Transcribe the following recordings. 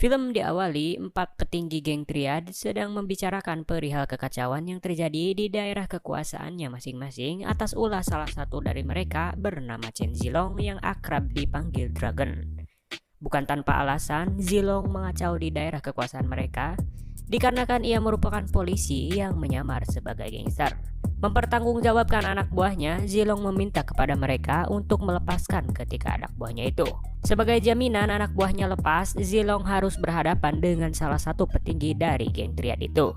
Film diawali 4 petinggi geng triad sedang membicarakan perihal kekacauan yang terjadi di daerah kekuasaannya masing-masing atas ulah salah satu dari mereka bernama Chen Zilong yang akrab dipanggil Dragon. Bukan tanpa alasan, Zilong mengacau di daerah kekuasaan mereka dikarenakan ia merupakan polisi yang menyamar sebagai gangster. Mempertanggungjawabkan anak buahnya, Zilong meminta kepada mereka untuk melepaskan ketika anak buahnya itu. Sebagai jaminan anak buahnya lepas, Zilong harus berhadapan dengan salah satu petinggi dari geng triad itu.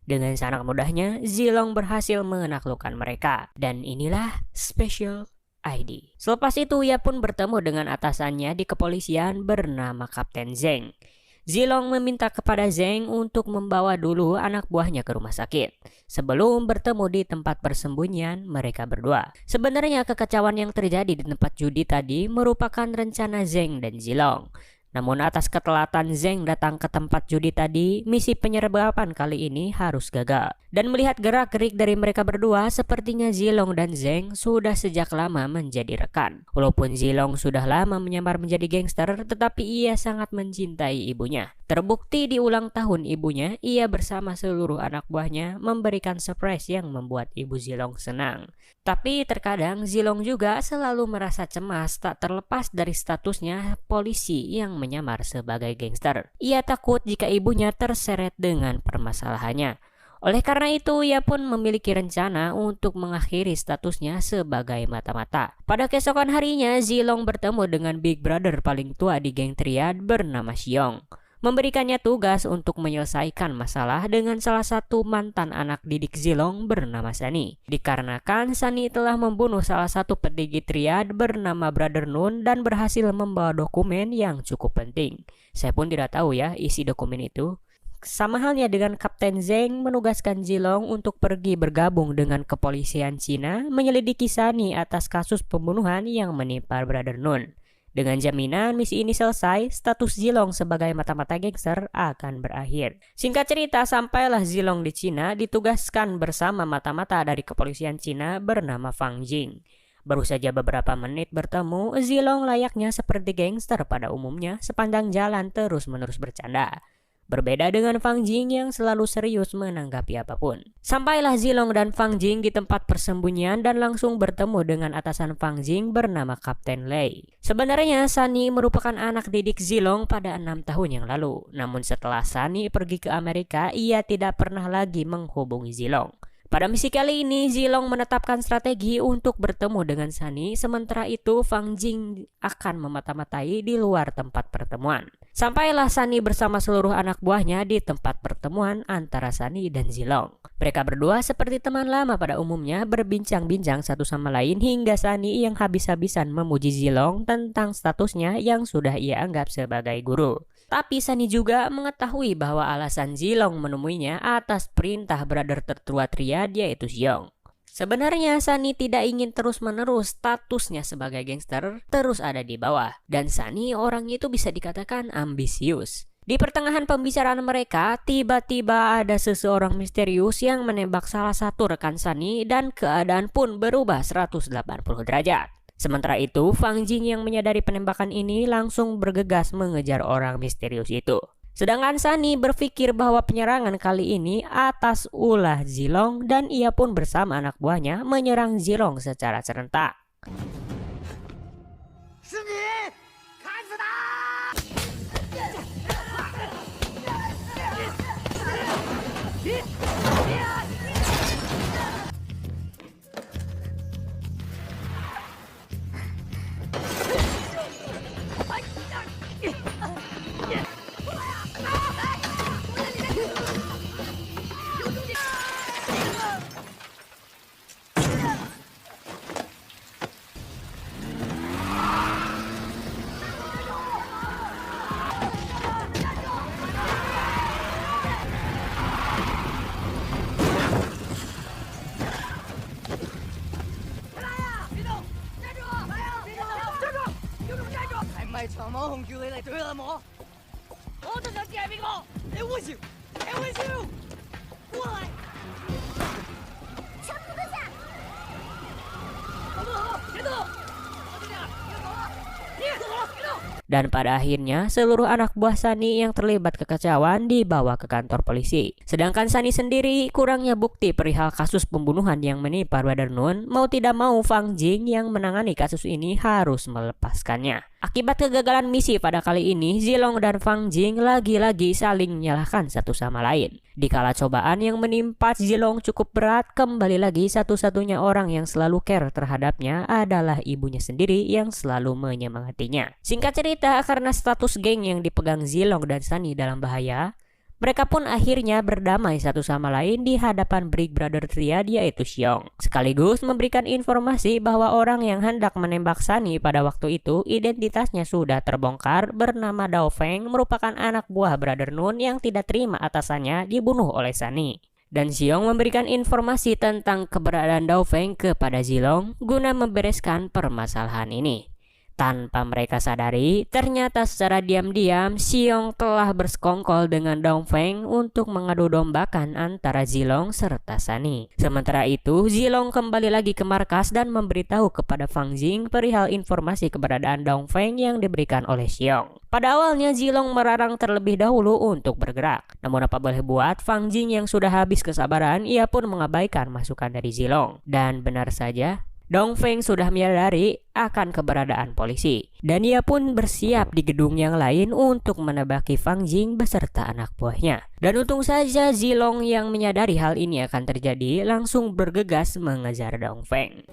Dengan sangat mudahnya, Zilong berhasil menaklukkan mereka. Dan inilah Special ID. Selepas itu, ia pun bertemu dengan atasannya di kepolisian bernama Kapten Zeng. Zilong meminta kepada Zeng untuk membawa dulu anak buahnya ke rumah sakit sebelum bertemu di tempat persembunyian mereka berdua. Sebenarnya kekacauan yang terjadi di tempat judi tadi merupakan rencana Zeng dan Zilong. Namun atas ketelatan Zeng datang ke tempat judi tadi, misi penyergapan kali ini harus gagal. Dan melihat gerak-gerik dari mereka berdua, sepertinya Zilong dan Zeng sudah sejak lama menjadi rekan. Walaupun Zilong sudah lama menyamar menjadi gangster, tetapi ia sangat mencintai ibunya. Terbukti di ulang tahun ibunya, ia bersama seluruh anak buahnya memberikan surprise yang membuat ibu Zilong senang. Tapi terkadang Zilong juga selalu merasa cemas tak terlepas dari statusnya polisi yang menyamar sebagai gangster. Ia takut jika ibunya terseret dengan permasalahannya. Oleh karena itu, ia pun memiliki rencana untuk mengakhiri statusnya sebagai mata-mata. Pada keesokan harinya, Zilong bertemu dengan Big Brother paling tua di geng triad bernama Xiong, memberikannya tugas untuk menyelesaikan masalah dengan salah satu mantan anak didik Zilong bernama Sunny. Dikarenakan Sunny telah membunuh salah satu petinggi triad bernama Brother Nun dan berhasil membawa dokumen yang cukup penting. Saya pun tidak tahu ya isi dokumen itu. Sama halnya dengan Kapten Zeng menugaskan Zilong untuk pergi bergabung dengan kepolisian Cina menyelidiki Sunny atas kasus pembunuhan yang menimpa Brother Nun. Dengan jaminan misi ini selesai, status Zilong sebagai mata-mata gangster akan berakhir. Singkat cerita, sampailah Zilong di Cina ditugaskan bersama mata-mata dari kepolisian Cina bernama Fang Jing. Baru saja beberapa menit bertemu, Zilong layaknya seperti gangster pada umumnya sepanjang jalan terus-menerus bercanda. Berbeda dengan Fang Jing yang selalu serius menanggapi apapun. Sampailah Zilong dan Fang Jing di tempat persembunyian dan langsung bertemu dengan atasan Fang Jing bernama Kapten Lei. Sebenarnya Sunny merupakan anak didik Zilong pada 6 tahun yang lalu. Namun setelah Sunny pergi ke Amerika, ia tidak pernah lagi menghubungi Zilong. Pada misi kali ini, Zilong menetapkan strategi untuk bertemu dengan Sunny, sementara itu Fang Jing akan memata-matai di luar tempat pertemuan. Sampailah Sunny bersama seluruh anak buahnya di tempat pertemuan antara Sunny dan Zilong. Mereka berdua seperti teman lama pada umumnya berbincang-bincang satu sama lain hingga Sunny yang habis-habisan memuji Zilong tentang statusnya yang sudah ia anggap sebagai guru. Tapi Sunny juga mengetahui bahwa alasan Zilong menemuinya atas perintah brother tertua triad yaitu Xiong. Sebenarnya Sunny tidak ingin terus-menerus statusnya sebagai gangster terus ada di bawah. Dan Sunny orangnya itu bisa dikatakan ambisius. Di pertengahan pembicaraan mereka, tiba-tiba ada seseorang misterius yang menembak salah satu rekan Sunny dan keadaan pun berubah 180 derajat. Sementara itu, Fang Jing yang menyadari penembakan ini langsung bergegas mengejar orang misterius itu. Sedangkan Sunny berpikir bahwa penyerangan kali ini atas ulah Zilong dan ia pun bersama anak buahnya menyerang Zilong secara serentak. 了吗？我这想煎饼吗？哎，我行，哎，我行，过来。全部蹲下！好动，好动，别动！好弟弟，别走了，别走了，别动！ Dan pada akhirnya seluruh anak buah Sunny yang terlibat kekacauan dibawa ke kantor polisi. Sedangkan Sunny sendiri kurangnya bukti perihal kasus pembunuhan yang menimpa Brother Nun, mau tidak mau Fang Jing yang menangani kasus ini harus melepaskannya. Akibat kegagalan misi pada kali ini, Zilong dan Fang Jing lagi-lagi saling menyalahkan satu sama lain. Dikala cobaan yang menimpa Zilong cukup berat, kembali lagi satu-satunya orang yang selalu care terhadapnya adalah ibunya sendiri yang selalu menyemangatinya. Singkat cerita, karena status geng yang dipegang Zilong dan Sunny dalam bahaya, mereka pun akhirnya berdamai satu sama lain di hadapan Big Brother Triad yaitu Xiong. Sekaligus memberikan informasi bahwa orang yang hendak menembak Sunny pada waktu itu identitasnya sudah terbongkar, bernama Dao Feng, merupakan anak buah Brother Nun yang tidak terima atasannya dibunuh oleh Sunny. Dan Xiong memberikan informasi tentang keberadaan Dao Feng kepada Zilong guna membereskan permasalahan ini. Tanpa mereka sadari, ternyata secara diam-diam Xiong telah bersekongkol dengan Dao Feng untuk mengadu dombakan antara Zilong serta Sunny. Sementara itu, Zilong kembali lagi ke markas dan memberitahu kepada Fang Jing perihal informasi keberadaan Dao Feng yang diberikan oleh Xiong. Pada awalnya Zilong merarang terlebih dahulu untuk bergerak. Namun apa boleh buat, Fang Jing yang sudah habis kesabaran, ia pun mengabaikan masukan dari Zilong. Dan benar saja, Dao Feng sudah menyadari akan keberadaan polisi, dan ia pun bersiap di gedung yang lain untuk menebaki Fang Jing beserta anak buahnya. Dan untung saja Zilong yang menyadari hal ini akan terjadi langsung bergegas mengejar Dao Feng.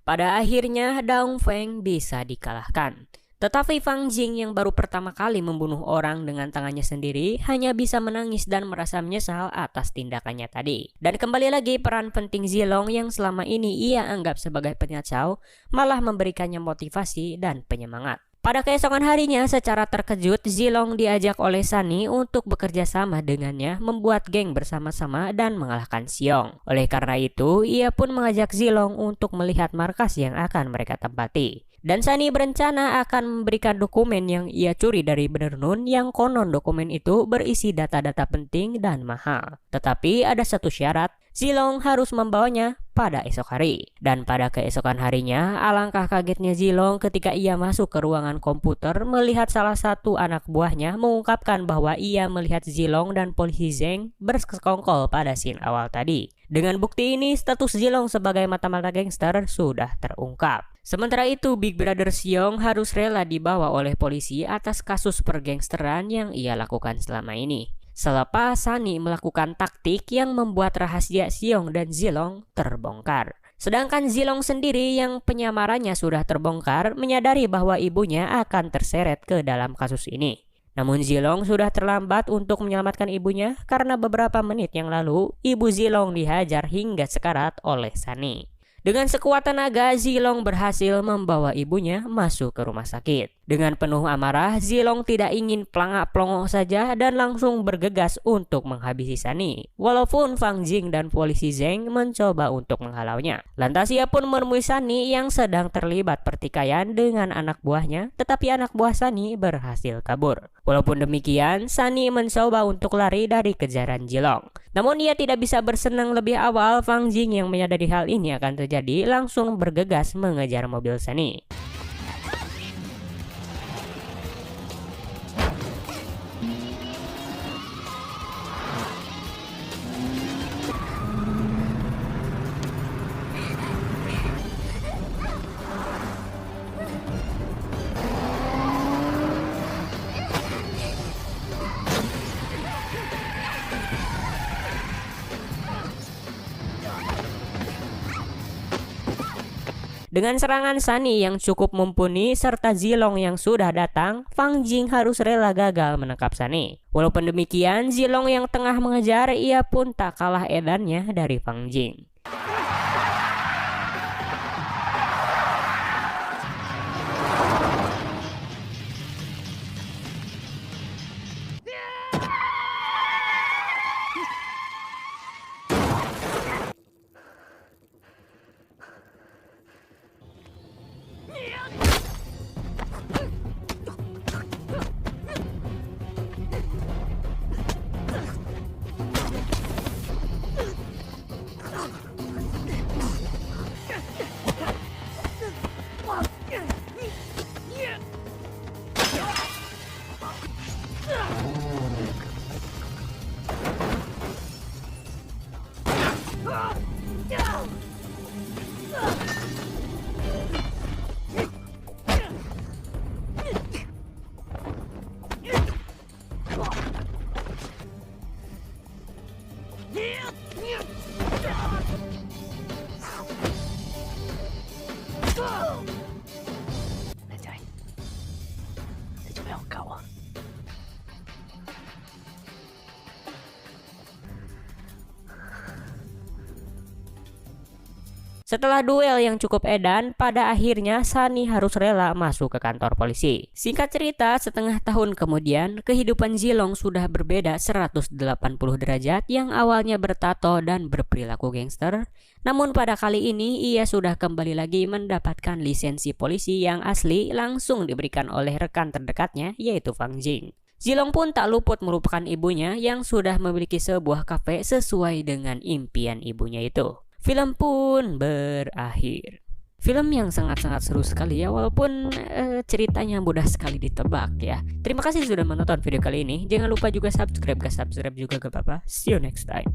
Pada akhirnya Dao Feng bisa dikalahkan. Tetapi Fang Jing yang baru pertama kali membunuh orang dengan tangannya sendiri hanya bisa menangis dan merasa menyesal atas tindakannya tadi. Dan kembali lagi peran penting Zilong yang selama ini ia anggap sebagai penyacau malah memberikannya motivasi dan penyemangat. Pada keesokan harinya, secara terkejut, Zilong diajak oleh Sunny untuk bekerja sama dengannya membuat geng bersama-sama dan mengalahkan Xiong. Oleh karena itu, ia pun mengajak Zilong untuk melihat markas yang akan mereka tempati. Dan Sunny berencana akan memberikan dokumen yang ia curi dari Brother Nun yang konon dokumen itu berisi data-data penting dan mahal. Tetapi ada satu syarat, Zilong harus membawanya pada esok hari. Dan pada keesokan harinya, alangkah kagetnya Zilong ketika ia masuk ke ruangan komputer melihat salah satu anak buahnya mengungkapkan bahwa ia melihat Zilong dan polisi Zeng bersekongkol pada scene awal tadi. Dengan bukti ini, status Zilong sebagai mata-mata gangster sudah terungkap. Sementara itu, Big Brother Xiong harus rela dibawa oleh polisi atas kasus pergangsteran yang ia lakukan selama ini. Selepas Sunny melakukan taktik yang membuat rahasia Xiong dan Zilong terbongkar. Sedangkan Zilong sendiri yang penyamarannya sudah terbongkar menyadari bahwa ibunya akan terseret ke dalam kasus ini. Namun Zilong sudah terlambat untuk menyelamatkan ibunya karena beberapa menit yang lalu ibu Zilong dihajar hingga sekarat oleh Sunny. Dengan sekuat tenaga, Zilong berhasil membawa ibunya masuk ke rumah sakit. Dengan penuh amarah, Zilong tidak ingin pelangak-pelongok saja dan langsung bergegas untuk menghabisi Sunny. Walaupun Fang Jing dan polisi Zeng mencoba untuk menghalaunya. Lantas ia pun menemui Sunny yang sedang terlibat pertikaian dengan anak buahnya, tetapi anak buah Sunny berhasil kabur. Walaupun demikian, Sunny mencoba untuk lari dari kejaran Zilong. Namun ia tidak bisa bersenang lebih awal. Fang Jing yang menyadari hal ini akan terjadi langsung bergegas mengejar mobil Sunny. Dengan serangan Sunny yang cukup mumpuni serta Zilong yang sudah datang, Fang Jing harus rela gagal menangkap Sunny. Walaupun demikian, Zilong yang tengah mengejar, ia pun tak kalah edannya dari Fang Jing. Setelah duel yang cukup edan, pada akhirnya Sunny harus rela masuk ke kantor polisi. Singkat cerita, setengah tahun kemudian, kehidupan Zilong sudah berbeda 180 derajat yang awalnya bertato dan berperilaku gangster. Namun pada kali ini, ia sudah kembali lagi mendapatkan lisensi polisi yang asli langsung diberikan oleh rekan terdekatnya, yaitu Fang Jing. Zilong pun tak luput merupakan ibunya yang sudah memiliki sebuah kafe sesuai dengan impian ibunya itu. Film pun berakhir. Film yang sangat-sangat seru sekali ya, walaupun ceritanya mudah sekali ditebak ya. Terima kasih sudah menonton video kali ini. Jangan lupa juga subscribe, gak subscribe juga gak apa-apa. See you next time.